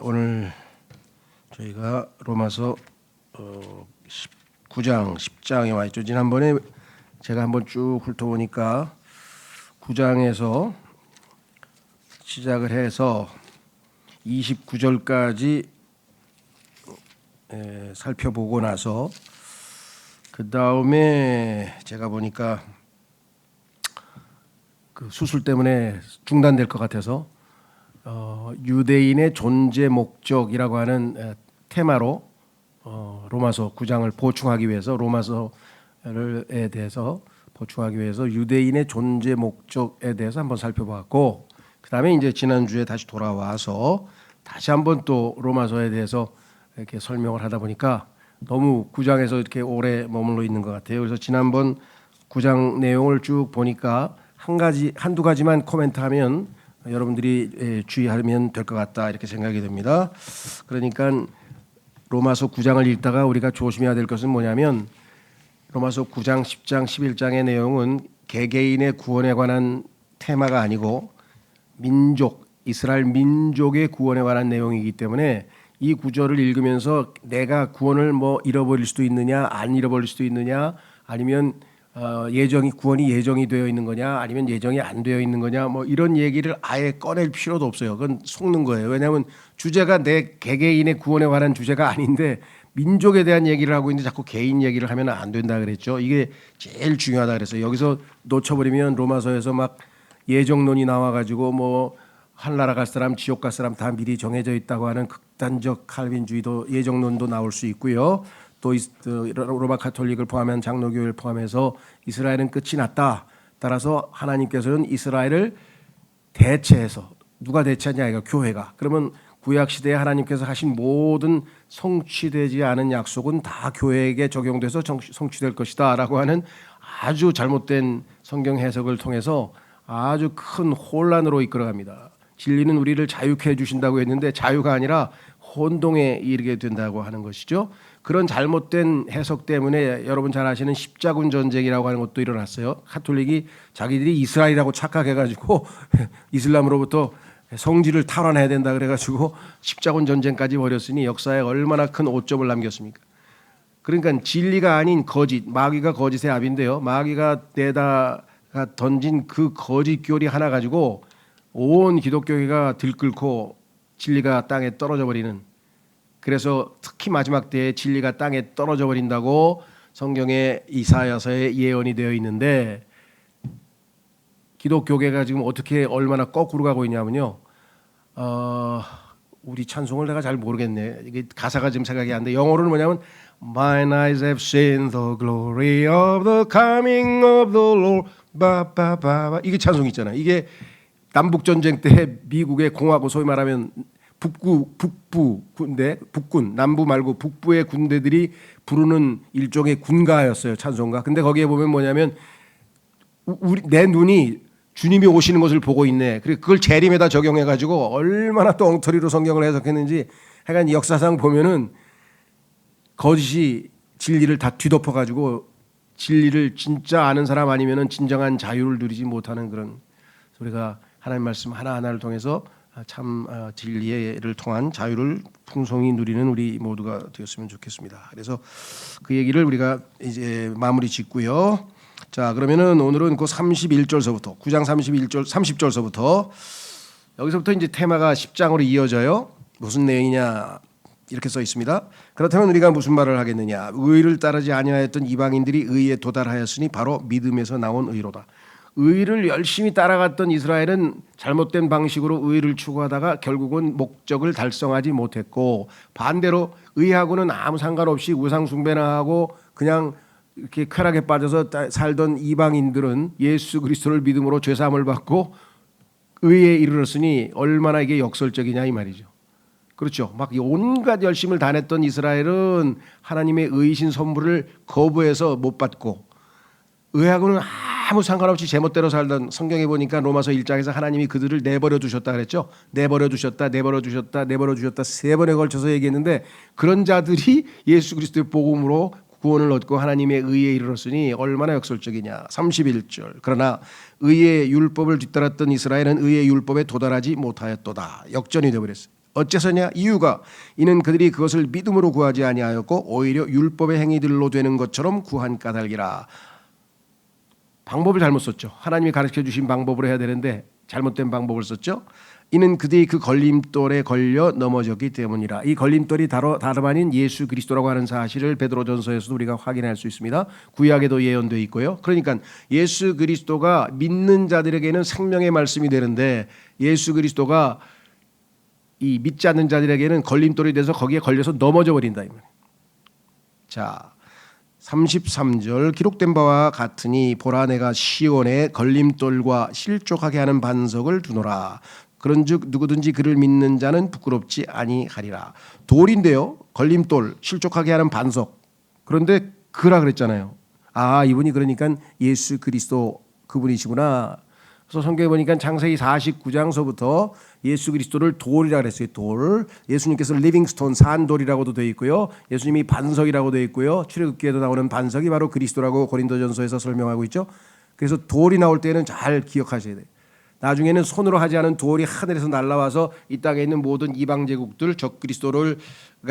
오늘 저희가 로마서 9장, 10장에 와 있죠. 지난번에 제가 한번 쭉 훑어보니까 9장에서 시작을 해서 29절까지 살펴보고 나서 그 다음에 제가 보니까 그 수술 때문에 중단될 것 같아서 유대인의 존재 목적이라고 하는 테마로 로마서 9장을 보충하기 위해서 로마서에 대해서 보충하기 위해서 유대인의 존재 목적에 대해서 한번 살펴봤고, 그 다음에 이제 지난주에 다시 돌아와서 다시 한번 또 로마서에 대해서 이렇게 설명을 하다 보니까 너무 9장에서 이렇게 오래 머물러 있는 것 같아요. 그래서 지난번 9장 내용을 쭉 보니까 한두 가지만 코멘트하면 여러분들이 주의하면 될 것 같다 이렇게 생각이 듭니다. 그러니까 로마서 9장을 읽다가 우리가 조심해야 될 것은 뭐냐면, 로마서 9장, 10장, 11장의 내용은 개개인의 구원에 관한 테마가 아니고 이스라엘 민족의 구원에 관한 내용이기 때문에 이 구절을 읽으면서 내가 구원을 잃어버릴 수도 있느냐, 안 잃어버릴 수도 있느냐, 아니면 구원이 예정이 되어 있는 거냐, 아니면 예정이 안 되어 있는 거냐, 이런 얘기를 아예 꺼낼 필요도 없어요. 그건 속는 거예요. 왜냐하면 주제가 내 개개인의 구원에 관한 주제가 아닌데 민족에 대한 얘기를 하고 있는데 자꾸 개인 얘기를 하면 안 된다 그랬죠. 이게 제일 중요하다 그래서 여기서 놓쳐버리면 로마서에서 막 예정론이 나와가지고 하늘나라 갈 사람, 지옥 갈 사람 다 미리 정해져 있다고 하는 극단적 칼빈주의도 예정론도 나올 수 있고요. 또 로마 카톨릭을 포함한 장로교회를 포함해서 이스라엘은 끝이 났다. 따라서 하나님께서는 이스라엘을 대체해서, 누가 대체하냐 이거 교회가. 그러면 구약 시대에 하나님께서 하신 모든 성취되지 않은 약속은 다 교회에게 적용돼서 성취될 것이다라고 하는 아주 잘못된 성경 해석을 통해서 아주 큰 혼란으로 이끌어갑니다. 진리는 우리를 자유케 해주신다고 했는데 자유가 아니라 혼동에 이르게 된다고 하는 것이죠. 그런 잘못된 해석 때문에 여러분 잘 아시는 십자군 전쟁이라고 하는 것도 일어났어요. 카톨릭이 자기들이 이스라엘이라고 착각해가지고 이슬람으로부터 성지를 탈환해야 된다 그래가지고 십자군 전쟁까지 벌였으니 역사에 얼마나 큰 오점을 남겼습니까? 그러니까 진리가 아닌 거짓, 마귀가 거짓의 압인데요. 마귀가 내다가 던진 그 거짓 교리 하나 가지고 온 기독교회가 들끓고 진리가 땅에 떨어져 버리는, 그래서 특히 마지막 때에 진리가 땅에 떨어져 버린다고 성경의 이사야서에 예언이 되어 있는데, 기독교계가 지금 어떻게 얼마나 거꾸로 가고 있냐면요. 우리 찬송을 내가 잘 모르겠네. 이게 가사가 지금 생각이 안 돼. 영어로는 뭐냐면 Mine eyes have seen the glory of the coming of the Lord. 바바바바. 이게 찬송이 있잖아. 이게 남북 전쟁 때 미국의 공화국, 소위 말하면 북부 군대, 북군, 남부 말고 북부의 군대들이 부르는 일종의 군가였어요, 찬송가. 근데 거기에 보면 뭐냐면 내 눈이 주님이 오시는 것을 보고 있네. 그리고 그걸 재림에다 적용해가지고 얼마나 또 엉터리로 성경을 해석했는지, 하여간 역사상 보면은 거짓이 진리를 다 뒤덮어가지고 진리를 진짜 아는 사람 아니면은 진정한 자유를 누리지 못하는 그런, 우리가 하나님 말씀 하나하나를 통해서 참 진리를 통한 자유를 풍성히 누리는 우리 모두가 되었으면 좋겠습니다. 그래서 그 얘기를 우리가 이제 마무리 짓고요. 자, 그러면은 오늘은 그 31절서부터 9장 30절서부터 여기서부터 이제 테마가 10장으로 이어져요. 무슨 내용이냐 이렇게 써 있습니다. 그렇다면 우리가 무슨 말을 하겠느냐? 의를 따르지 아니하였던 이방인들이 의에 도달하였으니 바로 믿음에서 나온 의로다. 의를 열심히 따라갔던 이스라엘은 잘못된 방식으로 의를 추구하다가 결국은 목적을 달성하지 못했고, 반대로 의하고는 아무 상관없이 우상 숭배나 하고 그냥 이렇게 쾌락에 빠져서 살던 이방인들은 예수 그리스도를 믿음으로 죄 사함을 받고 의에 이르렀으니 얼마나 이게 역설적이냐 이 말이죠. 그렇죠. 막 온갖 열심을 다냈던 이스라엘은 하나님의 의이신 선물을 거부해서 못 받고, 의하고는 아무 상관없이 제멋대로 살던, 성경에 보니까 로마서 1장에서 하나님이 그들을 내버려 두셨다 그랬죠. 내버려 두셨다 3번에 걸쳐서 얘기했는데, 그런 자들이 예수 그리스도의 복음으로 구원을 얻고 하나님의 의에 이르렀으니 얼마나 역설적이냐. 31절. 그러나 의의 율법을 뒤따랐던 이스라엘은 의의 율법에 도달하지 못하였도다. 역전이 되어버렸어요. 어째서냐? 이유가 이는 그들이 그것을 믿음으로 구하지 아니하였고 오히려 율법의 행위들로 되는 것처럼 구한 까닭이라. 방법을 잘못 썼죠. 하나님이 가르쳐 주신 방법으로 해야 되는데 잘못된 방법을 썼죠. 이는 그들이 그 걸림돌에 걸려 넘어졌기 때문이라. 이 걸림돌이 다름 아닌 예수 그리스도라고 하는 사실을 베드로전서에서도 우리가 확인할 수 있습니다. 구약에도 예언되어 있고요. 그러니까 예수 그리스도가 믿는 자들에게는 생명의 말씀이 되는데 예수 그리스도가 이 믿지 않는 자들에게는 걸림돌이 돼서 거기에 걸려서 넘어져 버린다 이 말이에요. 자, 33절 기록된 바와 같으니 보라 내가 시온에 걸림돌과 실족하게 하는 반석을 두노라. 그런즉 누구든지 그를 믿는 자는 부끄럽지 아니하리라. 돌인데요. 걸림돌, 실족하게 하는 반석. 그런데 그라 그랬잖아요. 아, 이분이 그러니까 예수 그리스도 그분이시구나. 그래서 성경에 보니까 창세기 49장서부터 예수 그리스도를 돌이라 그랬어요. 돌. 예수님께서 리빙스톤 산돌이라고도 되어 있고요. 예수님이 반석이라고 되어 있고요. 출애굽기에도 나오는 반석이 바로 그리스도라고 고린도전서에서 설명하고 있죠. 그래서 돌이 나올 때는 잘 기억하셔야 돼요. 나중에는 손으로 하지 않은 돌이 하늘에서 날아와서 이 땅에 있는 모든 이방 제국들 적 그리스도를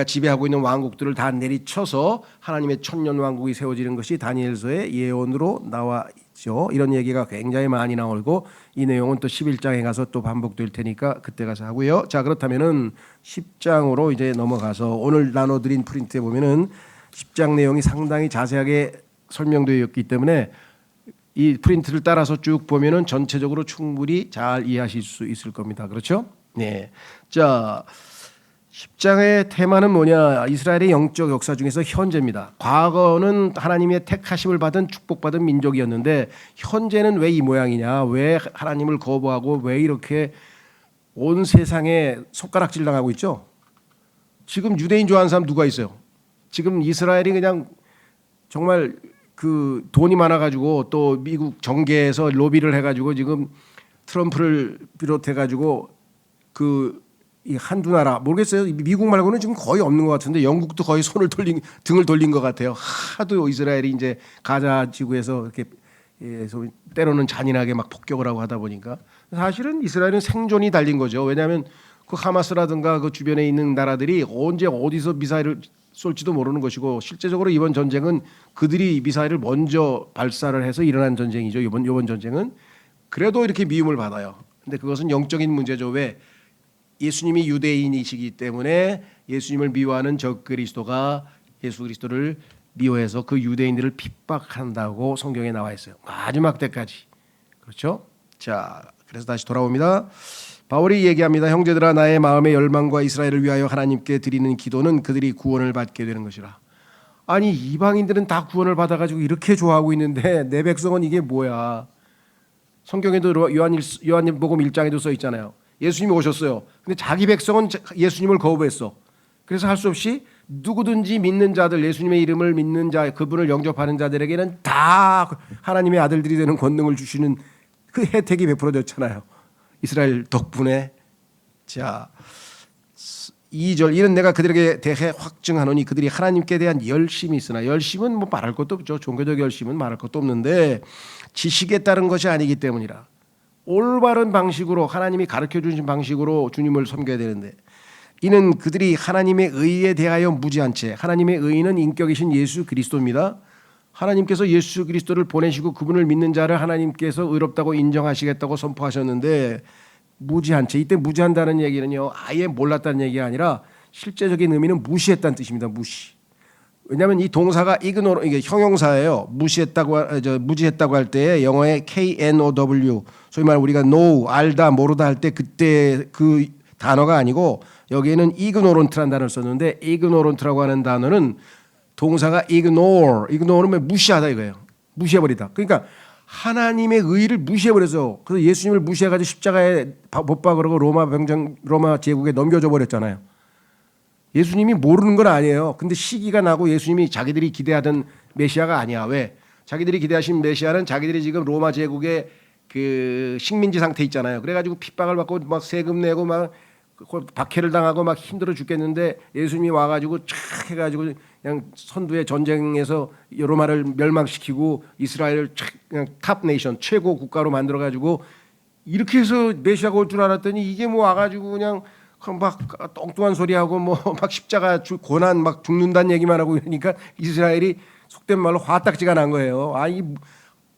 지배하고 있는 왕국들을 다 내리쳐서 하나님의 천년 왕국이 세워지는 것이 다니엘서의 예언으로 나와 있죠. 이런 얘기가 굉장히 많이 나오고 이 내용은 또 11장에 가서 또 반복될 테니까 그때 가서 하고요. 자, 그렇다면은 10장으로 이제 넘어가서 오늘 나눠드린 프린트에 보면은 10장 내용이 상당히 자세하게 설명되어 있기 때문에 이 프린트를 따라서 쭉 보면은 전체적으로 충분히 잘 이해하실 수 있을 겁니다. 그렇죠? 네. 자, 10장의 테마는 뭐냐? 이스라엘의 영적 역사 중에서 현재입니다. 과거는 하나님의 택하심을 받은 축복받은 민족이었는데 현재는 왜 이 모양이냐? 왜 하나님을 거부하고 왜 이렇게 온 세상에 손가락질 당하고 있죠? 지금 유대인 좋아하는 사람 누가 있어요? 지금 이스라엘이 그냥 정말 그 돈이 많아가지고 또 미국 정계에서 로비를 해가지고 지금 트럼프를 비롯해가지고 그 이 한두 나라 모르겠어요. 미국 말고는 지금 거의 없는 것 같은데 영국도 거의 등을 돌린 것 같아요. 하도 이스라엘이 이제 가자 지구에서 이렇게 때로는 잔인하게 막 폭격을 하고 하다 보니까 사실은 이스라엘은 생존이 달린 거죠. 왜냐하면 그 하마스라든가 그 주변에 있는 나라들이 언제 어디서 미사일을 쏠지도 모르는 것이고 실제적으로 이번 전쟁은 그들이 미사일을 먼저 발사를 해서 일어난 전쟁이죠. 이번 전쟁은 그래도 이렇게 미움을 받아요. 근데 그것은 영적인 문제죠. 왜? 예수님이 유대인이시기 때문에 예수님을 미워하는 적 그리스도가 예수 그리스도를 미워해서 그 유대인들을 핍박한다고 성경에 나와 있어요. 마지막 때까지. 그렇죠? 자, 그래서 다시 돌아옵니다. 바울이 얘기합니다. 형제들아 나의 마음의 열망과 이스라엘을 위하여 하나님께 드리는 기도는 그들이 구원을 받게 되는 것이라. 아니 이방인들은 다 구원을 받아가지고 이렇게 좋아하고 있는데 내 백성은 이게 뭐야. 성경에도 요한복음 1장에도 써 있잖아요. 예수님이 오셨어요. 근데 자기 백성은 예수님을 거부했어. 그래서 할 수 없이 누구든지 믿는 자들 예수님의 이름을 믿는 자 그분을 영접하는 자들에게는 다 하나님의 아들들이 되는 권능을 주시는 그 혜택이 베풀어졌잖아요. 이스라엘 덕분에. 자 2절 이는 내가 그들에게 대해 확증하노니 그들이 하나님께 대한 열심이 있으나 열심은 뭐 말할 것도 없죠. 종교적 열심은 말할 것도 없는데 지식에 따른 것이 아니기 때문이라. 올바른 방식으로 하나님이 가르쳐 주신 방식으로 주님을 섬겨야 되는데 이는 그들이 하나님의 의에 대하여 무지한 채 하나님의 의는 인격이신 예수 그리스도입니다. 하나님께서 예수 그리스도를 보내시고 그분을 믿는 자를 하나님께서 의롭다고 인정하시겠다고 선포하셨는데 무지한 채 이때 무지한다는 얘기는요 아예 몰랐다는 얘기가 아니라 실제적인 의미는 무시했다는 뜻입니다. 무시. 왜냐하면 이 동사가 ignore 이게 형용사예요. 무지했다고 할 때 영어의 KNOW 소위 말해 우리가 know 알다 모르다 할 때 그때 그 단어가 아니고 여기에는 ignorant라는 단어를 썼는데 ignorant라고 하는 단어는 동사가 ignore는 무시하다 이거예요. 무시해버리다. 그러니까 하나님의 의를 무시해버려서 그래서 예수님을 무시해가지고 십자가에 못 박으라고 로마 제국에 넘겨줘 버렸잖아요. 예수님이 모르는 건 아니에요. 근데 시기가 나고 예수님이 자기들이 기대하던 메시아가 아니야. 왜? 자기들이 기대하신 메시아는 자기들이 지금 로마 제국의 그 식민지 상태 있잖아요. 그래가지고 핍박을 받고 막 세금 내고 막 박해를 당하고 막 힘들어 죽겠는데 예수님이 와가지고 촥 해가지고 그냥 선두의 전쟁에서 로마를 멸망시키고 이스라엘을 촥 그냥 탑 네이션 최고 국가로 만들어가지고 이렇게 해서 메시아가 올 줄 알았더니 이게 뭐 와가지고 그냥 그럼 막 엉뚱한 소리하고 뭐 막 십자가 고난 막 죽는다는 얘기만 하고 이러니까 이스라엘이 속된 말로 화딱지가 난 거예요. 아이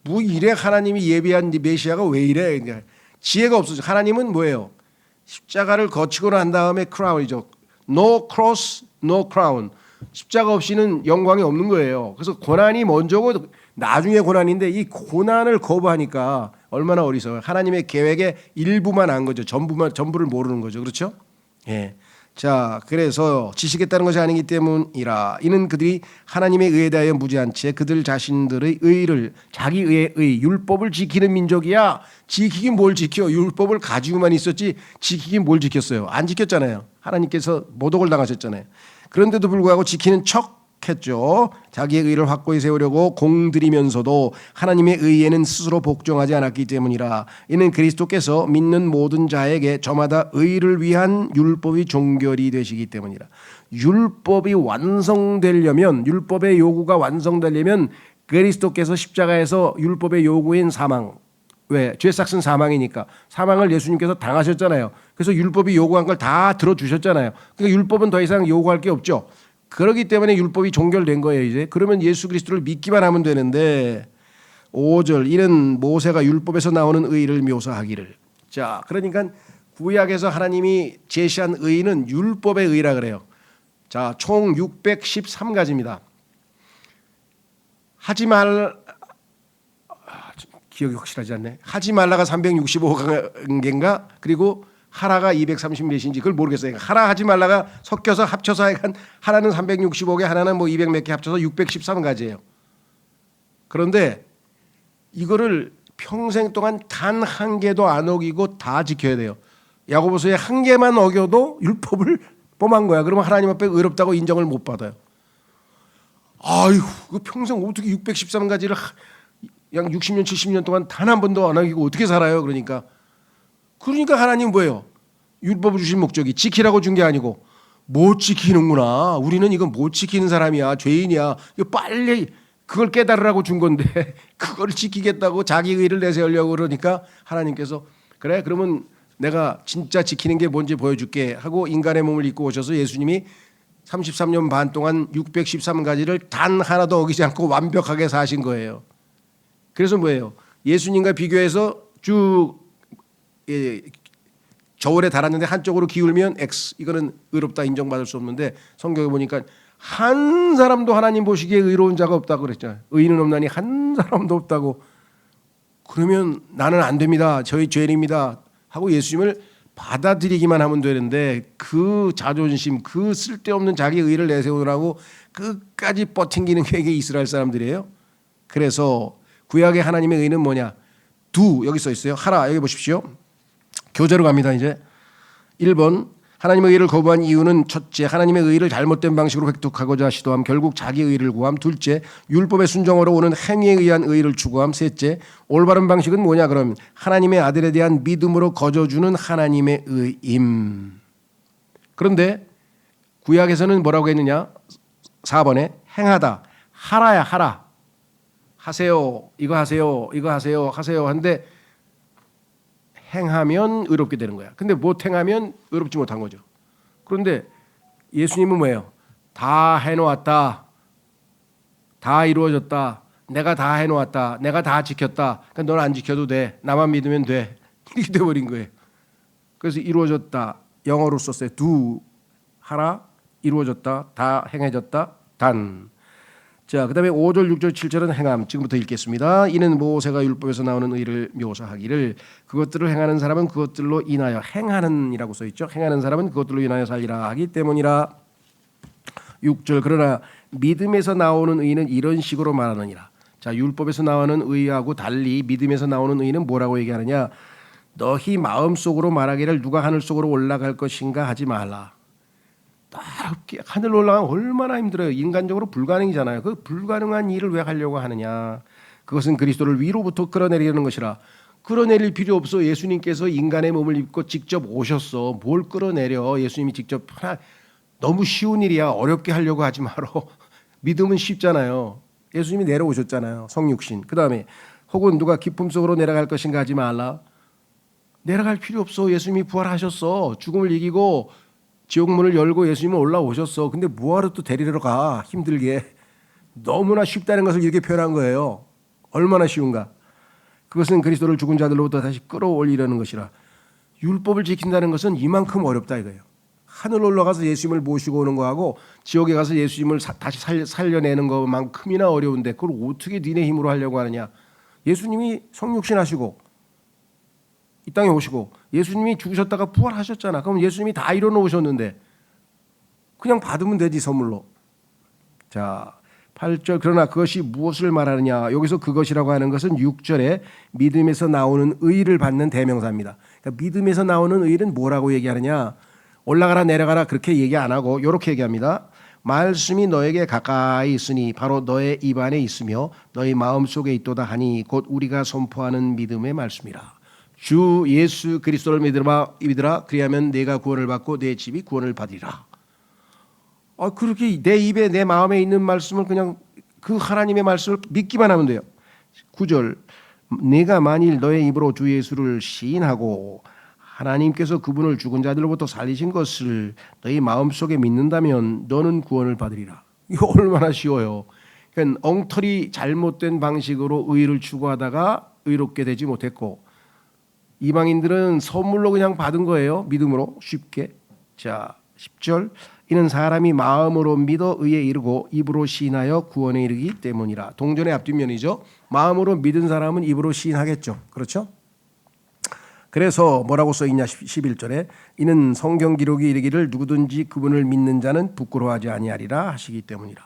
뭐 이래 하나님이 예비한 메시아가 왜 이래? 그러니까 지혜가 없어져. 하나님은 뭐예요? 십자가를 거치고 난 다음에 크라운이죠. No cross, no crown. 십자가 없이는 영광이 없는 거예요. 그래서 고난이 먼저고 나중에 고난인데 이 고난을 거부하니까 얼마나 어리석어요. 하나님의 계획의 일부만 안 거죠. 전부를 모르는 거죠. 그렇죠? 예. 자, 그래서 지시겠다는 것이 아니기 때문이라. 이는 그들이 하나님의 의에 대하여 무지한 채 그들 자신들의 의를 자기 의의 율법을 지키는 민족이야. 지키긴 뭘 지켜? 율법을 가지고만 있었지 지키긴 뭘 지켰어요? 안 지켰잖아요. 하나님께서 모독을 당하셨잖아요. 그런데도 불구하고 지키는 척 했죠. 자기의 의를 확고히 세우려고 공들이면서도 하나님의 의에는 스스로 복종하지 않았기 때문이라. 이는 그리스도께서 믿는 모든 자에게 저마다 의를 위한 율법이 종결이 되시기 때문이라. 율법이 완성되려면, 율법의 요구가 완성되려면 그리스도께서 십자가에서 율법의 요구인 사망, 왜? 죄 삭은 사망이니까 사망을 예수님께서 당하셨잖아요. 그래서 율법이 요구한 걸 다 들어주셨잖아요. 그러니까 율법은 더 이상 요구할 게 없죠. 그렇기 때문에 율법이 종결된 거예요. 이제 그러면 예수 그리스도를 믿기만 하면 되는데 5절 이는 모세가 율법에서 나오는 의를 묘사하기를. 자, 그러니까 구약에서 하나님이 제시한 의는 율법의 의라 그래요. 자, 총 613가지입니다. 하지 말 기억이 확실하지 않네. 하지 말라가 365개인가 그리고 하라가 230몇인지 그걸 모르겠어요. 하라 하지 말라가 섞여서 합쳐서 하나는 365개 하나는 뭐 200 몇 개 합쳐서 613가지예요. 그런데 이거를 평생 동안 단 한 개도 안 어기고 다 지켜야 돼요. 야고보서에 한 개만 어겨도 율법을 범한 거야. 그러면 하나님 앞에 의롭다고 인정을 못 받아요. 아이고 그 평생 어떻게 613가지를 약 60년 70년 동안 단 한 번도 안 어기고 어떻게 살아요? 그러니까 하나님 뭐예요? 율법을 주신 목적이 지키라고 준 게 아니고 못 지키는구나. 우리는 이거 못 지키는 사람이야. 죄인이야. 이거 빨리 그걸 깨달으라고 준 건데 그걸 지키겠다고 자기 의를 내세우려고 그러니까 하나님께서 그래 그러면 내가 진짜 지키는 게 뭔지 보여줄게 하고 인간의 몸을 입고 오셔서 예수님이 33년 반 동안 613가지를 단 하나도 어기지 않고 완벽하게 사신 거예요. 그래서 뭐예요? 예수님과 비교해서 쭉 저울에 달았는데 한쪽으로 기울면 X 이거는 의롭다 인정받을 수 없는데 성경에 보니까 한 사람도 하나님 보시기에 의로운 자가 없다고 그랬잖아요. 의인은 없나니 한 사람도 없다고. 그러면 나는 안 됩니다. 저희 죄인입니다 하고 예수님을 받아들이기만 하면 되는데 그 자존심 그 쓸데없는 자기 의를 내세우느라고 끝까지 버팅기는 게 이게 이스라엘 사람들이에요. 그래서 구약의 하나님의 의는 뭐냐? 여기 써 있어요. 하라 여기 보십시오. 교재로 갑니다. 이제 1번 하나님의 의를 거부한 이유는 첫째 하나님의 의를 잘못된 방식으로 획득하고자 시도함 결국 자기 의를 구함. 둘째 율법의 순종으로 오는 행위에 의한 의를 추구함. 셋째 올바른 방식은 뭐냐 그러면 하나님의 아들에 대한 믿음으로 거저주는 하나님의 의임. 그런데 구약에서는 뭐라고 했느냐? 4번에 행하다 하라야 하라 하세요 이거 하세요 이거 하세요 하세요 한데 행하면 의롭게 되는 거야. 근데 못 행하면 의롭지 못한 거죠. 그런데 예수님은 뭐예요? 다 해놓았다. 다 이루어졌다. 내가 다 해놓았다. 내가 다 지켰다. 그러니까 넌 안 지켜도 돼. 나만 믿으면 돼. 이렇게 돼버린 거예요. 그래서 이루어졌다. 영어로 썼어요. do 하라 이루어졌다. 다 행해졌다. 단. 자, 그다음에 5절, 6절, 7절은 행함. 지금부터 읽겠습니다. 이는 모세가 율법에서 나오는 의를 묘사하기를 그것들을 행하는 사람은 그것들로 인하여 행하는이라고 써 있죠. 행하는 사람은 그것들로 인하여 살리라 하기 때문이라. 6절 그러나 믿음에서 나오는 의는 이런 식으로 말하느니라. 자, 율법에서 나오는 의하고 달리 믿음에서 나오는 의는 뭐라고 얘기하느냐? 너희 마음속으로 말하기를 누가 하늘 속으로 올라갈 것인가 하지 말라. 하늘 올라가면 얼마나 힘들어요. 인간적으로 불가능이잖아요. 그 불가능한 일을 왜 하려고 하느냐. 그것은 그리스도를 위로부터 끌어내리려는 것이라. 끌어내릴 필요 없어. 예수님께서 인간의 몸을 입고 직접 오셨어. 뭘 끌어내려. 예수님이 직접 너무 쉬운 일이야. 어렵게 하려고 하지 마라. 믿음은 쉽잖아요. 예수님이 내려오셨잖아요. 성육신. 그 다음에 혹은 누가 기쁨 속으로 내려갈 것인가 하지 말라. 내려갈 필요 없어. 예수님이 부활하셨어. 죽음을 이기고 지옥문을 열고 예수님은 올라오셨어. 근데 뭐하러 또 데리러 가? 힘들게. 너무나 쉽다는 것을 이렇게 표현한 거예요. 얼마나 쉬운가. 그것은 그리스도를 죽은 자들로부터 다시 끌어올리려는 것이라. 율법을 지킨다는 것은 이만큼 어렵다 이거예요. 하늘 올라가서 예수님을 모시고 오는 거하고 지옥에 가서 예수님을 다시 살려내는 것만큼이나 어려운데 그걸 어떻게 니네 힘으로 하려고 하느냐. 예수님이 성육신 하시고 이 땅에 오시고 예수님이 죽으셨다가 부활하셨잖아. 그럼 예수님이 다 이뤄놓으셨는데 그냥 받으면 되지 선물로. 자 8절 그러나 그것이 무엇을 말하느냐. 여기서 그것이라고 하는 것은 6절에 믿음에서 나오는 의를 받는 대명사입니다. 그러니까 믿음에서 나오는 의는 뭐라고 얘기하느냐. 올라가라 내려가라 그렇게 얘기 안 하고 이렇게 얘기합니다. 말씀이 너에게 가까이 있으니 바로 너의 입 안에 있으며 너희 마음속에 있도다 하니 곧 우리가 선포하는 믿음의 말씀이라. 주 예수 그리스도를 믿으라 그리하면 내가 구원을 받고 내 집이 구원을 받으리라. 그렇게 내 입에 내 마음에 있는 말씀을 그냥 그 하나님의 말씀을 믿기만 하면 돼요. 9절 내가 만일 너의 입으로 주 예수를 시인하고 하나님께서 그분을 죽은 자들로부터 살리신 것을 너희 마음속에 믿는다면 너는 구원을 받으리라. 이거 얼마나 쉬워요. 그러니까 엉터리 잘못된 방식으로 의를 추구하다가 의롭게 되지 못했고 이방인들은 선물로 그냥 받은 거예요. 믿음으로 쉽게. 자 10절 이는 사람이 마음으로 믿어 의에 이르고 입으로 시인하여 구원에 이르기 때문이라. 동전의 앞뒷면이죠. 마음으로 믿은 사람은 입으로 시인하겠죠. 그렇죠? 그래서 뭐라고 써있냐 11절에 이는 성경 기록이 이르기를 누구든지 그분을 믿는 자는 부끄러워하지 아니하리라 하시기 때문이라.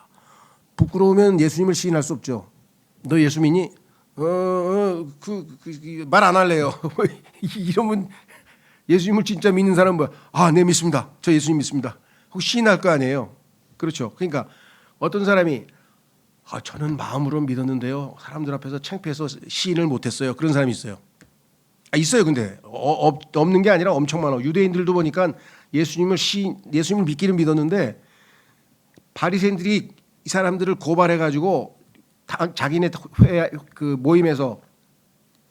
부끄러우면 예수님을 시인할 수 없죠. 너 예수 믿니? 말 안 할래요. 이러면 예수님을 진짜 믿는 사람은 뭐야? 네 믿습니다. 저 예수님 믿습니다. 혹시 시인할 거 아니에요. 그렇죠. 그러니까 어떤 사람이 저는 마음으로 믿었는데요. 사람들 앞에서 창피해서 시인을 못했어요. 그런 사람이 있어요. 있어요. 근데 없는 게 아니라 엄청 많아. 유대인들도 보니까 예수님을 믿기는 믿었는데 바리새인들이 이 사람들을 고발해가지고 자기네 그 모임에서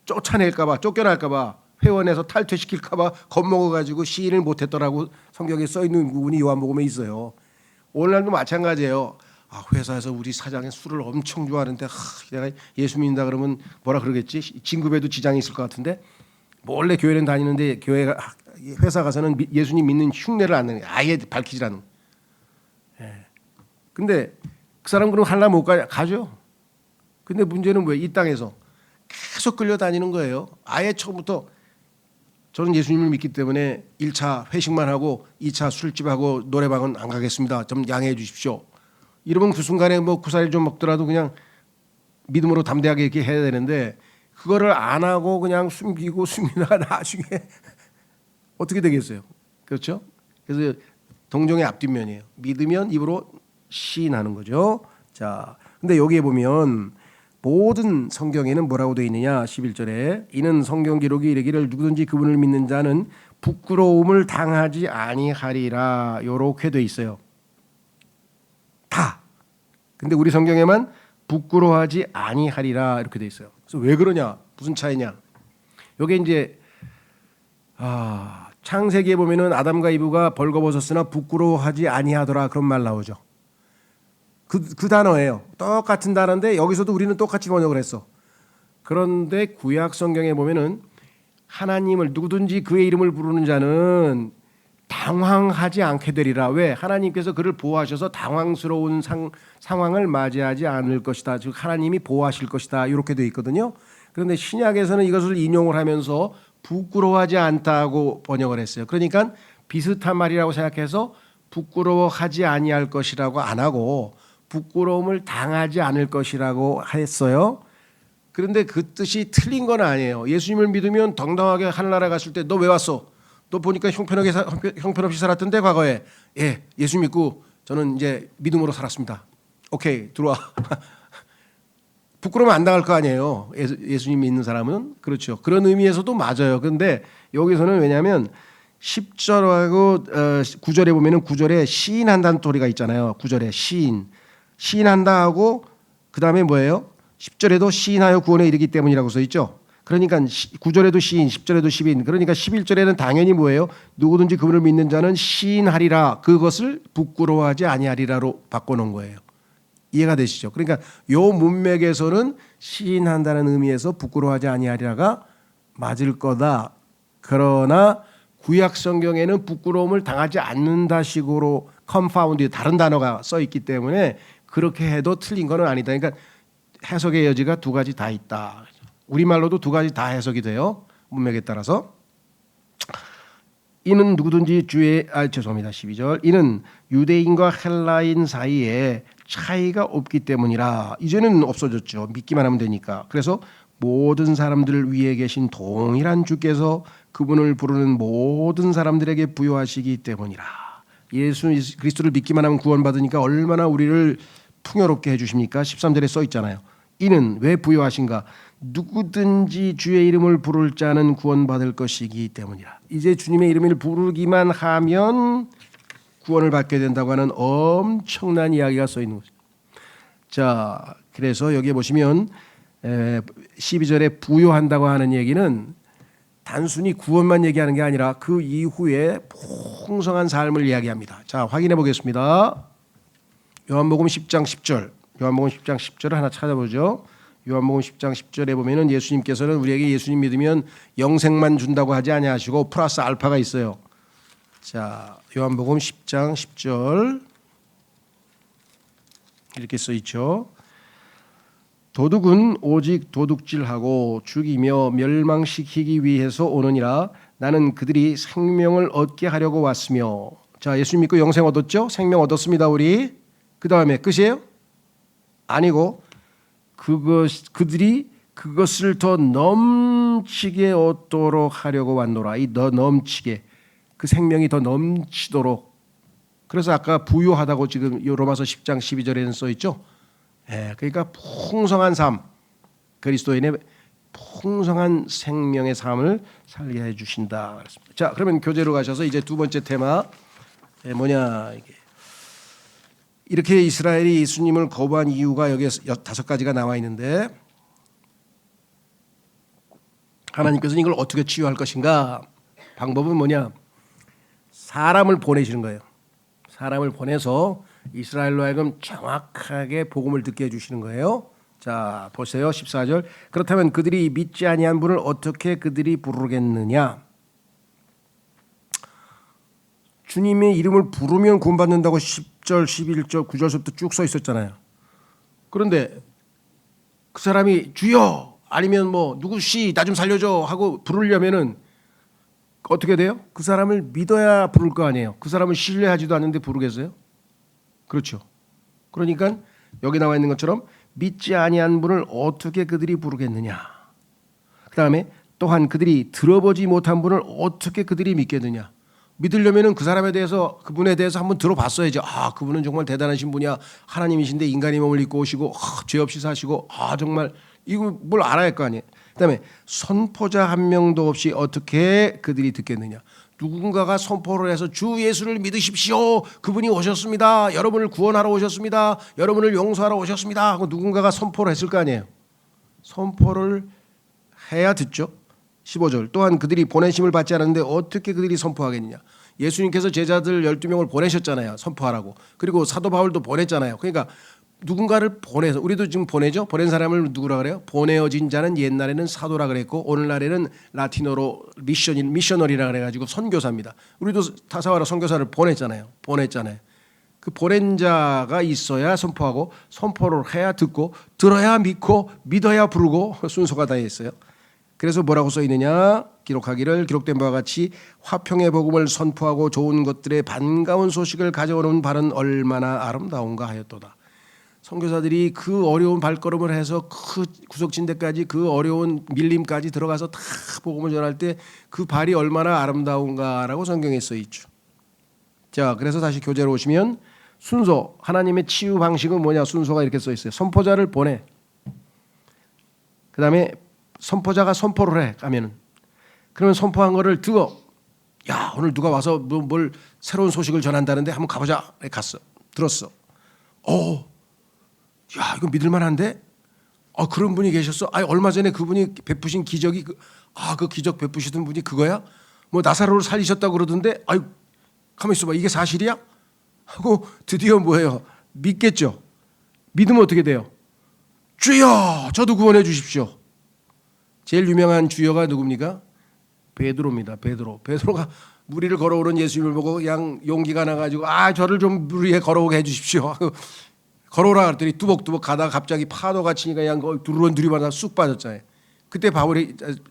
쫓아낼까봐 쫓겨날까봐 회원에서 탈퇴시킬까봐 겁먹어가지고 시인을 못했더라고. 성경에 써있는 부분이 요한복음에 있어요. 오늘날도 마찬가지예요. 회사에서 우리 사장이 술을 엄청 좋아하는데 내가 예수 믿는다 그러면 뭐라 그러겠지? 진급에도 지장이 있을 것 같은데 몰래 교회는 다니는데 회사 가서는 예수님 믿는 흉내를 안 내는 거예요. 아예 밝히질 않는. 근데 그 사람 그럼 할라 못 가죠. 근데 문제는 뭐예요? 이 땅에서 계속 끌려다니는 거예요. 아예 처음부터 저는 예수님을 믿기 때문에 1차 회식만 하고 2차 술집하고 노래방은 안 가겠습니다. 좀 양해해 주십시오. 이러면 그 순간에 뭐 구사일 좀 먹더라도 그냥 믿음으로 담대하게 이렇게 해야 되는데 그거를 안 하고 그냥 숨기다가 나중에 어떻게 되겠어요? 그렇죠? 그래서 동정의 앞뒷면이에요. 믿으면 입으로 시인하는 거죠. 자, 근데 여기에 보면 모든 성경에는 뭐라고 되어 있느냐? 11절에 이는 성경 기록이 이르기를 누구든지 그분을 믿는 자는 부끄러움을 당하지 아니하리라. 요렇게 돼 있어요. 다. 근데 우리 성경에만 부끄러워하지 아니하리라 이렇게 돼 있어요. 그래서 왜 그러냐? 무슨 차이냐? 요게 이제 창세기에 보면은 아담과 이브가 벌거벗었으나 부끄러워하지 아니하더라 그런 말 나오죠. 그 단어예요. 똑같은 단어인데 여기서도 우리는 똑같이 번역을 했어. 그런데 구약 성경에 보면은 하나님을 누구든지 그의 이름을 부르는 자는 당황하지 않게 되리라. 왜? 하나님께서 그를 보호하셔서 당황스러운 상황을 맞이하지 않을 것이다. 즉 하나님이 보호하실 것이다. 이렇게 되어 있거든요. 그런데 신약에서는 이것을 인용을 하면서 부끄러워하지 않다고 번역을 했어요. 그러니까 비슷한 말이라고 생각해서 부끄러워하지 아니할 것이라고 안 하고 부끄러움을 당하지 않을 것이라고 했어요. 그런데 그 뜻이 틀린 건 아니에요. 예수님을 믿으면 당당하게 하늘나라 갔을 때 너 왜 왔어? 너 보니까 형편없이 살았던데 과거에. 예수 믿고 저는 이제 믿음으로 살았습니다. 오케이 들어와. 부끄러우면 안 당할 거 아니에요. 예수님 믿는 사람은. 그렇죠. 그런 의미에서도 맞아요. 그런데 여기서는 왜냐하면 10절하고 9절에 보면은 9절에 시인한다는 소리가 있잖아요. 9절에 시인한다 하고 그 다음에 뭐예요? 10절에도 시인하여 구원에 이르기 때문이라고 써 있죠. 그러니까 9절에도 시인, 10절에도 시인. 그러니까 11절에는 당연히 뭐예요? 누구든지 그분을 믿는 자는 시인하리라. 그것을 부끄러워하지 아니하리라로 바꿔놓은 거예요. 이해가 되시죠? 그러니까 요 문맥에서는 시인한다는 의미에서 부끄러워하지 아니하리라가 맞을 거다. 그러나 구약 성경에는 부끄러움을 당하지 않는다 식으로 confound 다른 단어가 써 있기 때문에 그렇게 해도 틀린 건 아니다. 그러니까 해석의 여지가 두 가지 다 있다. 우리말로도 두 가지 다 해석이 돼요. 문맥에 따라서. 이는 누구든지 죄송합니다. 12절. 이는 유대인과 헬라인 사이에 차이가 없기 때문이라. 이제는 없어졌죠. 믿기만 하면 되니까. 그래서 모든 사람들 위에 계신 동일한 주께서 그분을 부르는 모든 사람들에게 부여하시기 때문이라. 예수 그리스도를 믿기만 하면 구원받으니까 얼마나 우리를 풍요롭게 해주십니까? 13절에 써 있잖아요. 이는 왜 부여하신가? 누구든지 주의 이름을 부를 자는 구원받을 것이기 때문이라. 이제 주님의 이름을 부르기만 하면 구원을 받게 된다고 하는 엄청난 이야기가 써 있는 거죠. 자, 그래서 여기에 보시면 12절에 부여한다고 하는 얘기는 단순히 구원만 얘기하는 게 아니라 그 이후에 풍성한 삶을 이야기합니다. 자, 확인해 보겠습니다. 요한복음 10장 10절. 요한복음 10장 10절을 하나 찾아보죠. 요한복음 10장 10절에 보면은 예수님께서는 우리에게 예수님 믿으면 영생만 준다고 하지 아니하시고 플러스 알파가 있어요. 자, 요한복음 10장 10절 이렇게 써 있죠. 도둑은 오직 도둑질하고 죽이며 멸망시키기 위해서 오느니라. 나는 그들이 생명을 얻게 하려고 왔으며. 자, 예수 믿고 영생 얻었죠? 생명 얻었습니다, 우리. 그 다음에 끝이에요? 아니고 그들이 그것을 더 넘치게 얻도록 하려고 왔노라. 이 더 넘치게, 그 생명이 더 넘치도록. 그래서 아까 부유하다고 지금 로마서 10장 12절에는 써 있죠. 그러니까 풍성한 삶, 그리스도인의 풍성한 생명의 삶을 살게 해주신다. 자, 그러면 교재로 가셔서 이제 두 번째 테마 뭐냐, 이렇게 이스라엘이 예수님을 거부한 이유가 여기에 5가지가 나와 있는데, 하나님께서는 이걸 어떻게 치유할 것인가? 방법은 뭐냐? 사람을 보내시는 거예요. 사람을 보내서 이스라엘로 하여금 정확하게 복음을 듣게 해주시는 거예요. 자, 보세요. 14절. 그렇다면 그들이 믿지 아니한 분을 어떻게 그들이 부르겠느냐? 주님의 이름을 부르면 구원받는다고 10절, 11절, 9절부터 쭉 써 있었잖아요. 그런데 그 사람이 주여 아니면 뭐 누구시 나 좀 살려줘 하고 부르려면은 어떻게 돼요? 그 사람을 믿어야 부를 거 아니에요. 그 사람을 신뢰하지도 않는데 부르겠어요? 그렇죠. 그러니까 여기 나와 있는 것처럼 믿지 아니한 분을 어떻게 그들이 부르겠느냐. 그 다음에 또한 그들이 들어보지 못한 분을 어떻게 그들이 믿겠느냐. 믿으려면은 그 사람에 대해서, 그분에 대해서 한번 들어봤어야죠. 아, 그분은 정말 대단하신 분이야. 하나님이신데 인간의 몸을 입고 오시고 죄 없이 사시고 정말 이거 뭘 알아야 할 거 아니에요. 그다음에 선포자 한 명도 없이 어떻게 그들이 듣겠느냐. 누군가가 선포를 해서 주 예수를 믿으십시오. 그분이 오셨습니다. 여러분을 구원하러 오셨습니다. 여러분을 용서하러 오셨습니다. 하고 누군가가 선포를 했을 거 아니에요. 선포를 해야 듣죠. 15절. 또한 그들이 보내심을 받지 않았는데 어떻게 그들이 선포하겠느냐. 예수님께서 제자들 12명을 보내셨잖아요. 선포하라고. 그리고 사도 바울도 보냈잖아요. 그러니까 누군가를 보내서, 우리도 지금 보내죠. 보낸 사람을 누구라 그래요? 보내어진 자는 옛날에는 사도라 그랬고 오늘날에는 라틴어로 미셔너리라 그래가지고 선교사입니다. 우리도 타사와라 선교사를 보냈잖아요. 그 보낸 자가 있어야 선포하고, 선포를 해야 듣고, 들어야 믿고, 믿어야 부르고, 순서가 다 있어요. 그래서 뭐라고 써 있느냐? 기록된 바와 같이 화평의 복음을 선포하고 좋은 것들의 반가운 소식을 가져오는 발은 얼마나 아름다운가 하였도다. 선교사들이 그 어려운 발걸음을 해서 그 구석진대까지, 그 어려운 밀림까지 들어가서 다 복음을 전할 때 그 발이 얼마나 아름다운가라고 성경에 써 있죠. 자, 그래서 다시 교재로 오시면 순서, 하나님의 치유 방식은 뭐냐? 순서가 이렇게 써 있어요. 선포자를 보내. 그 다음에 선포자가 선포를 해 가면은, 그러면 선포한 거를 듣고, 야, 오늘 누가 와서 뭘 새로운 소식을 전한다는데 한번 가보자. 갔어. 들었어. 야, 이거 믿을만한데? 그런 분이 계셨어? 얼마 전에 그분이 베푸신 기적이 그 기적 베푸시던 분이 그거야? 뭐 나사로를 살리셨다고 그러던데 가만히 있어봐. 이게 사실이야? 하고 드디어 뭐예요? 믿겠죠. 믿으면 어떻게 돼요? 주여 저도 구원해 주십시오. 제일 유명한 주여가 누굽니까? 베드로입니다. 베드로가 물 위를 걸어오는 예수님을 보고 그냥 용기가 나가지고 저를 좀 물 위에 걸어오게 해 주십시오. 걸어오라 그랬더니 뚜벅뚜벅 가다가 갑자기 파도가 치니까 그냥 두루런 두리마다 쑥 빠졌잖아요. 그때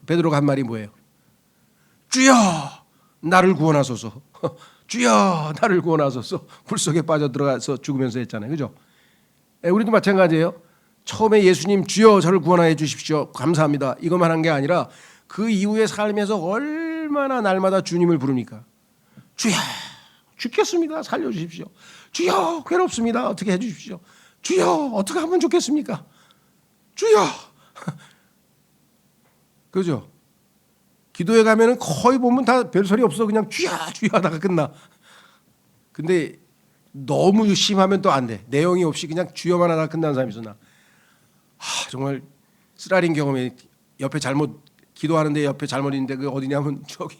베드로가 한 말이 뭐예요? 주여 나를 구원하소서. 주여 나를 구원하소서. 물속에 빠져들어가서 죽으면서 했잖아요. 그죠? 우리도 마찬가지예요. 처음에 예수님 주여 저를 구원하여 주십시오. 감사합니다. 이것만 한 게 아니라 그 이후의 삶에서 얼마나 날마다 주님을 부르니까 주여 죽겠습니다. 살려주십시오. 주여 괴롭습니다. 어떻게 해주십시오. 주여 어떻게 하면 좋겠습니까? 주여. 그죠? 기도에 가면은 거의 보면 다 별소리 없어. 그냥 주여 주여 하다가 끝나. 근데 너무 심하면 또 안 돼. 내용이 없이 그냥 주여만 하다가 끝나는 사람이 있어. 나 정말 쓰라린 경험에 옆에 잘못 기도하는데 옆에 잘못 있는데 그 어디냐면 저기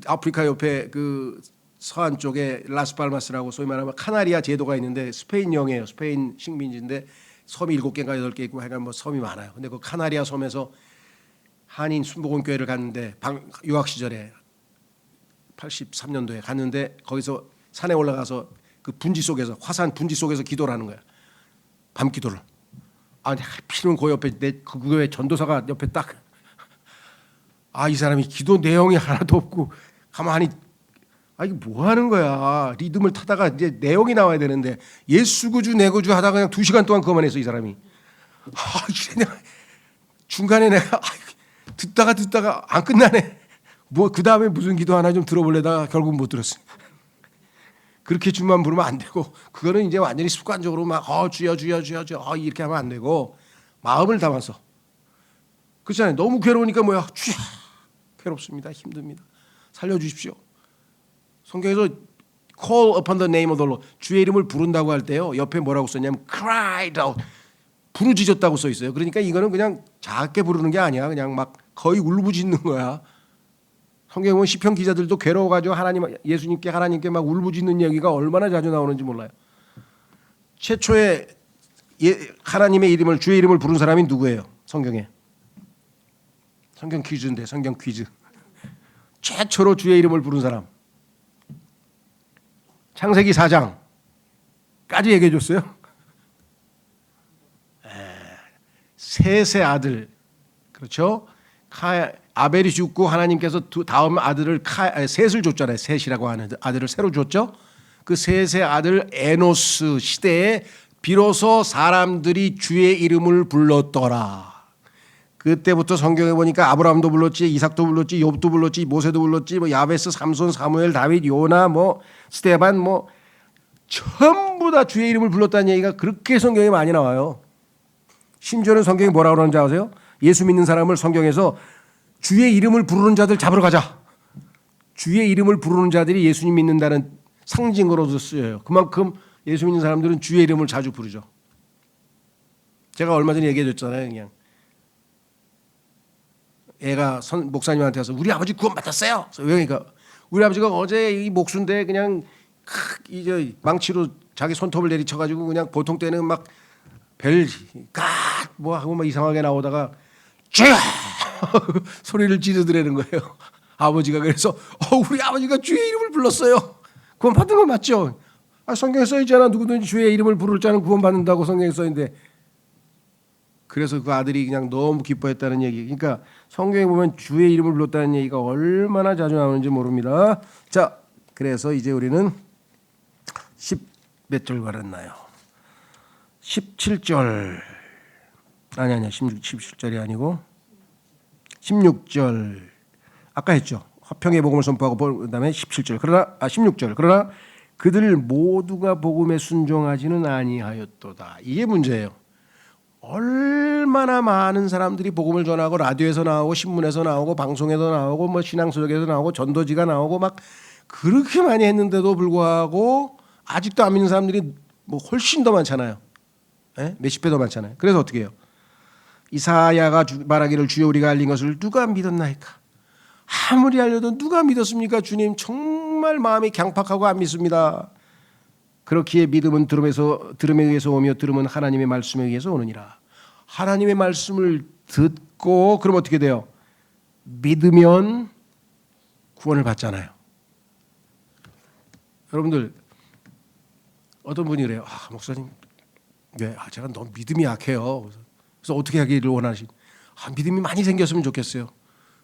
아프리카 옆에 그 서안 쪽에 라스팔마스라고 소위 말하면 카나리아 제도가 있는데 스페인 영이에요. 스페인 식민지인데 섬이 7개인가 8개 있고 하여간 뭐 섬이 많아요. 근데 그 카나리아 섬에서 한인 순복음교회를 갔는데 유학 시절에 83년도에 갔는데 거기서 산에 올라가서 그 분지 속에서 화산 분지 속에서 기도를 하는 거야. 밤 기도를. 하필이면 그 옆에 그 교회 전도사가 옆에 딱 이 사람이 기도 내용이 하나도 없고 가만히 이게 뭐 하는 거야. 리듬을 타다가 이제 내용이 나와야 되는데 예수 구주 내 구주 하다가 그냥 2시간 동안 그것만 했어 이 사람이. 중간에 내가 듣다가 안 끝나네. 뭐 그 다음에 무슨 기도 하나 좀 들어볼래다가 결국 못 들었어. 그렇게 주만 부르면 안 되고 그거는 이제 완전히 습관적으로 막 주여 이렇게 하면 안 되고 마음을 담아서. 그렇잖아요. 너무 괴로우니까 뭐야? 주여 괴롭습니다. 힘듭니다. 살려주십시오. 성경에서 call upon the name of the Lord 주의 이름을 부른다고 할 때요 옆에 뭐라고 썼냐면 cried out 부르짖었다고 써 있어요. 그러니까 이거는 그냥 작게 부르는 게 아니야. 그냥 막 거의 울부짖는 거야. 성경에 보면 시편 기자들도 괴로워가지고 예수님께 막 울부짖는 얘기가 얼마나 자주 나오는지 몰라요. 최초에 하나님의 이름을 주의 이름을 부른 사람이 누구예요? 성경에. 성경 퀴즈인데 성경 퀴즈. 최초로 주의 이름을 부른 사람. 창세기 4장까지 얘기해 줬어요. 셋의 아들. 그렇죠? 아벨이 죽고 하나님께서 다음 아들을 셋을 줬잖아요. 셋이라고 하는 아들을 새로 줬죠. 그 셋의 아들 에노스 시대에 비로소 사람들이 주의 이름을 불렀더라. 그때부터 성경에 보니까 아브라함도 불렀지, 이삭도 불렀지, 욥도 불렀지, 모세도 불렀지, 뭐 야베스, 삼손, 사무엘, 다윗, 요나, 뭐 스데반, 뭐 전부 다 주의 이름을 불렀다는 얘기가 그렇게 성경에 많이 나와요. 심지어는 성경이 뭐라고 그러는지 아세요? 예수 믿는 사람을 성경에서 주의 이름을 부르는 자들 잡으러 가자. 주의 이름을 부르는 자들이 예수님 믿는다는 상징으로도 쓰여요. 그만큼 예수 믿는 사람들은 주의 이름을 자주 부르죠. 제가 얼마 전에 얘기해 줬잖아요. 그냥 애가 목사님한테 와서 우리 아버지 구원 받았어요. 그러니까 우리 아버지가 어제 이 목수인데 그냥 이제 망치로 자기 손톱을 내리쳐가지고 그냥 보통 때는 막 뭐 하고 막 이상하게 나오다가 주여 소리를 지르더라는 거예요. 아버지가 그래서 우리 아버지가 주의 이름을 불렀어요. 구원 받은 건 맞죠? 성경에 써 있잖아. 누구든지 주의 이름을 부를 자는 구원 받는다고 성경에 써 있는데. 그래서 그 아들이 그냥 너무 기뻐했다는 얘기. 그러니까 성경에 보면 주의 이름을 불렀다는 얘기가 얼마나 자주 나오는지 모릅니다. 자, 그래서 이제 우리는 10몇 절 가렸나요? 17절 아니 17절이 아니고 16절 아까 했죠. 화평의 복음을 선포하고 그다음에 17절 16절 그러나 그들 모두가 복음에 순종하지는 아니하였도다. 이게 문제예요. 얼마나 많은 사람들이 복음을 전하고 라디오에서 나오고 신문에서 나오고 방송에서 나오고 뭐 신앙서적에서 나오고 전도지가 나오고 막 그렇게 많이 했는데도 불구하고 아직도 안 믿는 사람들이 뭐 훨씬 더 많잖아요. 몇십 배 더 많잖아요. 그래서 어떻게 해요? 이사야가 말하기를 주여 우리가 알린 것을 누가 믿었나이까? 아무리 알려도 누가 믿었습니까? 주님 정말 마음이 강팍하고 안 믿습니다. 그렇기에 믿음은 들음에 의해서 오며 들음은 하나님의 말씀에 의해서 오느니라. 하나님의 말씀을 듣고 그럼 어떻게 돼요? 믿으면 구원을 받잖아요. 여러분들 어떤 분이 그래요. 목사님 왜? 제가 너무 믿음이 약해요. 그래서 어떻게 하기를 원하시? 믿음이 많이 생겼으면 좋겠어요.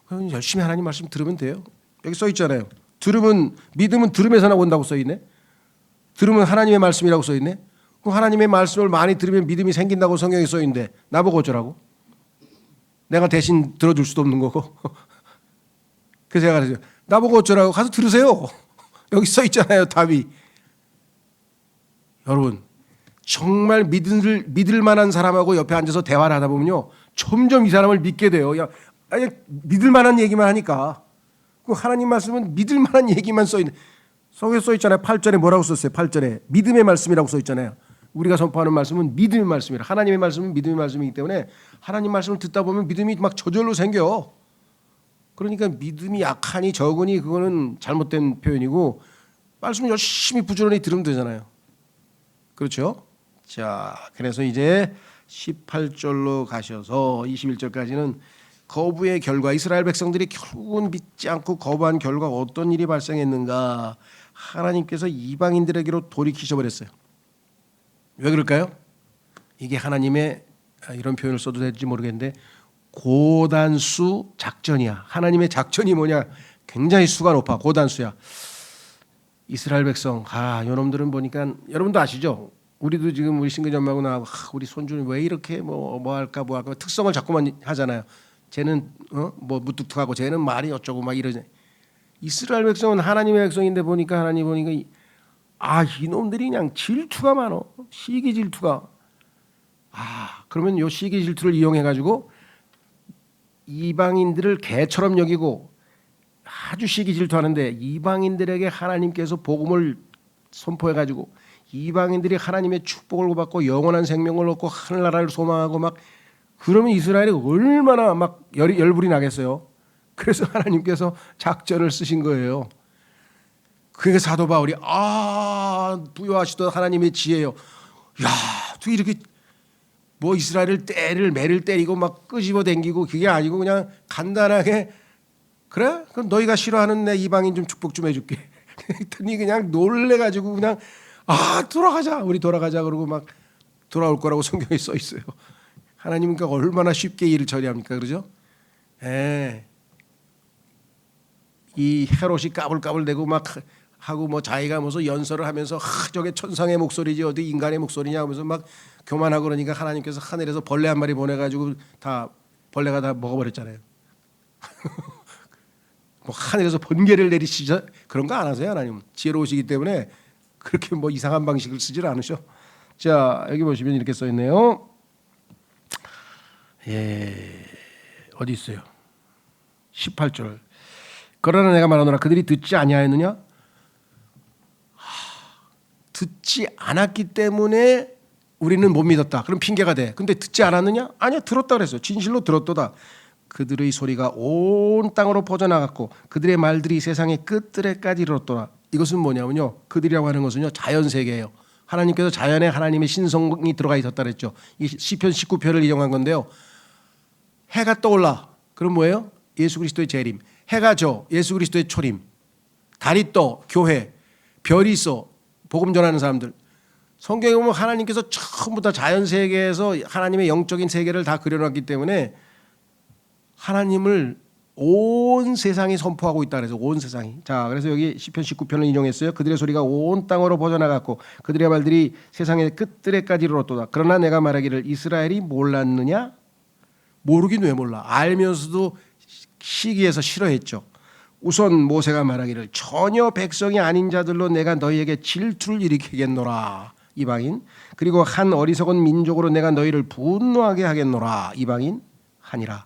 그럼 열심히 하나님 말씀 들으면 돼요. 여기 써 있잖아요. 믿음은 들음에서 나온다고 써 있네. 들으면 하나님의 말씀이라고 써 있네. 그럼 하나님의 말씀을 많이 들으면 믿음이 생긴다고 성경에 써 있는데 나보고 어쩌라고? 내가 대신 들어줄 수도 없는 거고. 그래서 제가 그래서 나보고 어쩌라고? 가서 들으세요. 여기 써 있잖아요. 답이. 여러분 정말 믿을 만한 사람하고 옆에 앉아서 대화를 하다 보면요. 점점 이 사람을 믿게 돼요. 아니, 믿을 만한 얘기만 하니까. 그 하나님 말씀은 믿을 만한 얘기만 써 있는. 속에 써 있잖아요. 8절에 뭐라고 썼어요? 8절에 믿음의 말씀이라고 써 있잖아요. 우리가 선포하는 말씀은 믿음의 말씀이라. 하나님의 말씀은 믿음의 말씀이기 때문에 하나님 말씀을 듣다 보면 믿음이 막 저절로 생겨. 그러니까 믿음이 약하니 적으니 그거는 잘못된 표현이고 말씀 열심히 부지런히 들으면 되잖아요. 그렇죠? 자, 그래서 이제 18절로 가셔서 21절까지는 거부의 결과, 이스라엘 백성들이 결국은 믿지 않고 거부한 결과 어떤 일이 발생했는가? 하나님께서 이방인들에게로 돌이키셔버렸어요. 왜 그럴까요? 이게 하나님의, 이런 표현을 써도 될지 모르겠는데 고단수 작전이야. 하나님의 작전이 뭐냐? 굉장히 수가 높아. 고단수야. 이스라엘 백성, 요놈들은 보니까 여러분도 아시죠? 우리도 지금 우리 신근전마고 나하고 우리 손주는 왜 이렇게 뭐 할까 특성을 자꾸만 하잖아요. 쟤는 뭐 무뚝뚝하고 쟤는 말이 어쩌고 막 이러지. 이스라엘 백성은 하나님의 백성인데 보니까 하나님 보니까 이놈들이 그냥 질투가 많어. 시기 질투가. 그러면 요 시기 질투를 이용해 가지고 이방인들을 개처럼 여기고 아주 시기 질투하는데 이방인들에게 하나님께서 복음을 선포해 가지고 이방인들이 하나님의 축복을 받고 영원한 생명을 얻고 하늘나라를 소망하고 막 그러면 이스라엘이 얼마나 막 열불이 나겠어요. 그래서 하나님께서 작전을 쓰신 거예요. 그게 사도 바울이 부여하시던 하나님의 지혜요. 또 이렇게 뭐 이스라엘을 매를 때리고 막 끄집어 당기고 그게 아니고 그냥 간단하게 그래? 그럼 너희가 싫어하는 내 이방인 좀 축복 좀 해줄게. 그랬더니 그냥 놀래가지고 그냥 돌아가자. 우리 돌아가자. 그러고 막 돌아올 거라고 성경에 써 있어요. 하나님은 얼마나 쉽게 일을 처리합니까? 그러죠? 이 헤롯이 까불까불대고 막 하고 뭐 자기가 무슨 연설을 하면서 저게 천상의 목소리지 어디 인간의 목소리냐 하면서 막 교만하고 그러니까 하나님께서 하늘에서 벌레 한 마리 보내가지고 다 벌레가 다 먹어버렸잖아요. 뭐 하늘에서 번개를 내리시죠? 그런 거 안 하세요. 하나님 지혜로우시기 때문에 그렇게 뭐 이상한 방식을 쓰질 않으셔. 자, 여기 보시면 이렇게 써 있네요. 어디 있어요? 18절. 그러나 내가 말하노라 그들이 듣지 아니하였느냐? 듣지 않았기 때문에 우리는 못 믿었다. 그럼 핑계가 돼. 근데 듣지 않았느냐? 아니야, 들었다 그랬어. 진실로 들었도다. 그들의 소리가 온 땅으로 퍼져나갔고 그들의 말들이 세상의 끝들에까지 이르렀더라. 이것은 뭐냐면요. 그들이라고 하는 것은요. 자연세계예요. 하나님께서 자연에 하나님의 신성이 들어가 있었다 그랬죠. 이 시편 19편을 인용한 건데요. 해가 떠올라. 그럼 뭐예요? 예수 그리스도의 재림. 해가 져. 예수 그리스도의 초림. 달이 떠. 교회. 별이 있어. 복음 전하는 사람들. 성경에 보면 하나님께서 전부 다 자연세계에서 하나님의 영적인 세계를 다 그려놨기 때문에 하나님을 온 세상이 선포하고 있다 그래서 온 세상이. 자, 그래서 여기 시편 19편을 인용했어요. 그들의 소리가 온 땅으로 퍼져나갔고 그들의 말들이 세상의 끝들에까지 이르렀도다. 그러나 내가 말하기를 이스라엘이 몰랐느냐? 모르긴 왜 몰라. 알면서도 시기해서 싫어했죠. 우선 모세가 말하기를 전혀 백성이 아닌 자들로 내가 너희에게 질투를 일으키겠노라. 이방인. 그리고 한 어리석은 민족으로 내가 너희를 분노하게 하겠노라. 이방인. 하니라.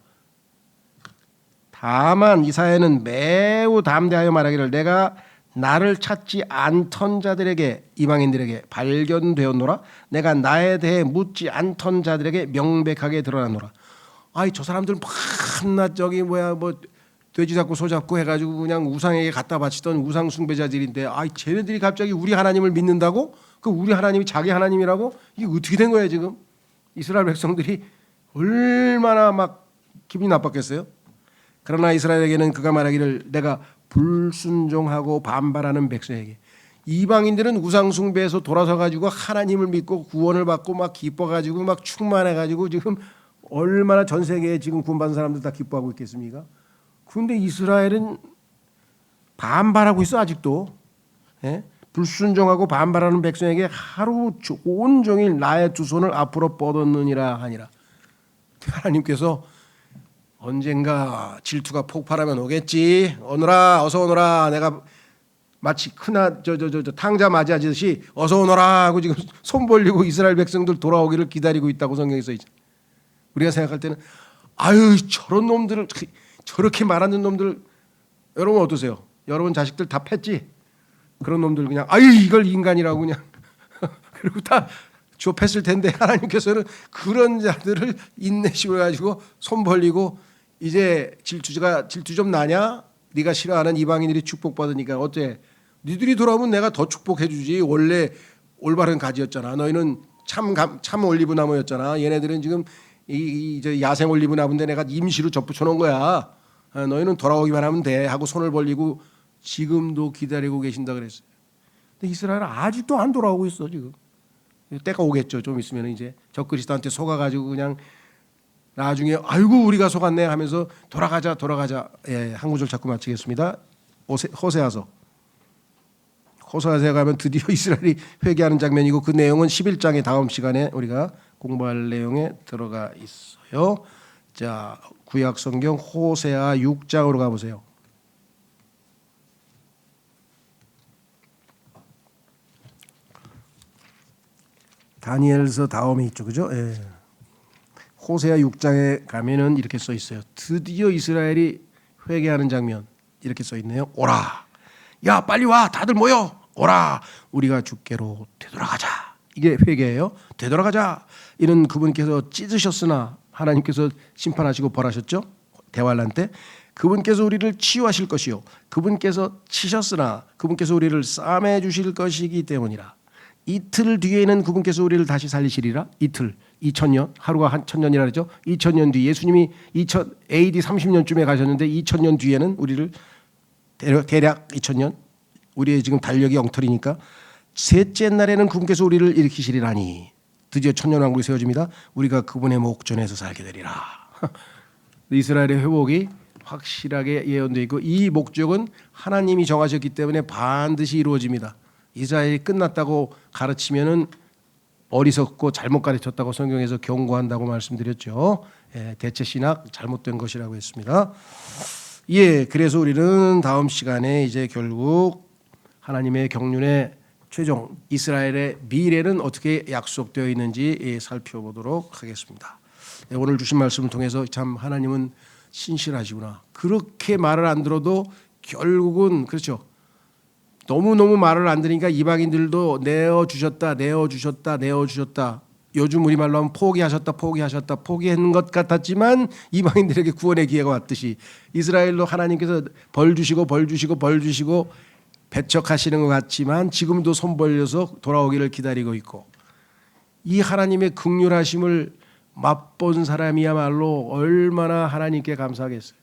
다만 이사야는 매우 담대하여 말하기를 내가 나를 찾지 않던 자들에게 이방인들에게 발견되었노라. 내가 나에 대해 묻지 않던 자들에게 명백하게 드러났노라. 아이 저 사람들은 한낱 저기 뭐 돼지 잡고 소 잡고 해가지고 그냥 우상에게 갖다 바치던 우상 숭배자들인데 아이 쟤네들이 갑자기 우리 하나님을 믿는다고? 그 우리 하나님이 자기 하나님이라고? 이게 어떻게 된 거예요 지금? 이스라엘 백성들이 얼마나 막 기분이 나빴겠어요? 그러나 이스라엘에게는 그가 말하기를 내가 불순종하고 반발하는 백성에게 이방인들은 우상 숭배에서 돌아서 가지고 하나님을 믿고 구원을 받고 막 기뻐 가지고 막 충만해 가지고 지금 얼마나 전 세계에 지금 구원받은 사람들 다 기뻐하고 있겠습니까? 그런데 이스라엘은 반발하고 있어 아직도. 예? 불순종하고 반발하는 백성에게 하루 온종일 나의 두 손을 앞으로 뻗었느니라 하니라. 하나님께서 언젠가 질투가 폭발하면 오겠지. 오너라 어서 오너라. 내가 마치 크나 저 탕자 맞이하듯이 어서 오너라 하고 지금 손 벌리고 이스라엘 백성들 돌아오기를 기다리고 있다고 성경에 써 있죠. 우리가 생각할 때는 아유 저런 놈들을 저렇게 말하는 놈들 여러분 어떠세요? 여러분 자식들 다 팼지? 그런 놈들 그냥 아유 이걸 인간이라고 그냥 그리고 다 좁혔을 텐데 하나님께서는 그런 자들을 인내심을 가지고 손 벌리고 이제 질투 좀 나냐? 네가 싫어하는 이방인들이 축복받으니까 어때? 니들이 돌아오면 내가 더 축복해 주지. 원래 올바른 가지였잖아. 너희는 참 올리브 나무였잖아. 얘네들은 지금 이 야생 올리브 나무인데 내가 임시로 접붙여 놓은 거야. 너희는 돌아오기만 하면 돼 하고 손을 벌리고 지금도 기다리고 계신다 그랬어요. 근데 이스라엘은 아직도 안 돌아오고 있어 지금. 때가 오겠죠. 좀 있으면 이제 적그리스도한테 속아가지고 그냥 나중에 아이고 우리가 속았네 하면서 돌아가자. 예, 한 구절 자꾸 마치겠습니다. 호세아서 가면 드디어 이스라엘이 회개하는 장면이고 그 내용은 11장의 다음 시간에 우리가 공부할 내용에 들어가 있어요. 자, 구약 성경 호세아 6장으로 가보세요. 다니엘서 다음에 있죠, 그죠? 예. 호세아 6장에 가면은 이렇게 써 있어요. 드디어 이스라엘이 회개하는 장면 이렇게 써 있네요. 오라, 야 빨리 와, 다들 모여, 오라, 우리가 주께로 되돌아가자. 이게 회개예요. 되돌아가자. 이는 그분께서 찢으셨으나 하나님께서 심판하시고 벌하셨죠. 대환란 때 그분께서 우리를 치유하실 것이요 그분께서 치셨으나 그분께서 우리를 싸매 주실 것이기 때문이라. 이틀 뒤에는 그분께서 우리를 다시 살리시리라. 이틀 2000년 하루가 한 1000년이라 그러죠. 2000년 뒤 예수님이 AD 30년쯤에 가셨는데 2000년 뒤에는 우리를 대략 2000년 우리의 지금 달력이 엉터리니까 셋째 날에는 그분께서 우리를 일으키시리라니. 드디어 천년왕국이 세워집니다. 우리가 그분의 목전에서 살게 되리라. 이스라엘의 회복이 확실하게 예언되어 있고 이 목적은 하나님이 정하셨기 때문에 반드시 이루어집니다. 이스라엘이 끝났다고 가르치면은 어리석고 잘못 가르쳤다고 성경에서 경고한다고 말씀드렸죠. 예, 대체 신학 잘못된 것이라고 했습니다. 예, 그래서 우리는 다음 시간에 이제 결국 하나님의 경륜의 최종 이스라엘의 미래는 어떻게 약속되어 있는지 살펴보도록 하겠습니다. 예, 오늘 주신 말씀을 통해서 참 하나님은 신실하시구나. 그렇게 말을 안 들어도 결국은 그렇죠. 너무너무 말을 안 들으니까 이방인들도 내어주셨다. 요즘 우리말로 하면 포기하셨다. 포기하는 것 같았지만 이방인들에게 구원의 기회가 왔듯이 이스라엘로 하나님께서 벌 주시고 배척하시는 것 같지만 지금도 손 벌려서 돌아오기를 기다리고 있고 이 하나님의 긍휼하심을 맛본 사람이야말로 얼마나 하나님께 감사하겠어요.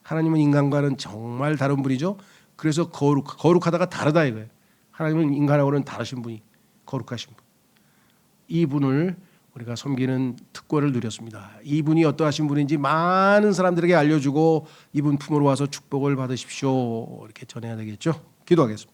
하나님은 인간과는 정말 다른 분이죠. 그래서 거룩하다가 다르다 이거예요. 하나님은 인간하고는 다르신 분이 거룩하신 분. 이분을 우리가 섬기는 특권을 누렸습니다. 이분이 어떠하신 분인지 많은 사람들에게 알려주고 이분 품으로 와서 축복을 받으십시오. 이렇게 전해야 되겠죠. 기도하겠습니다.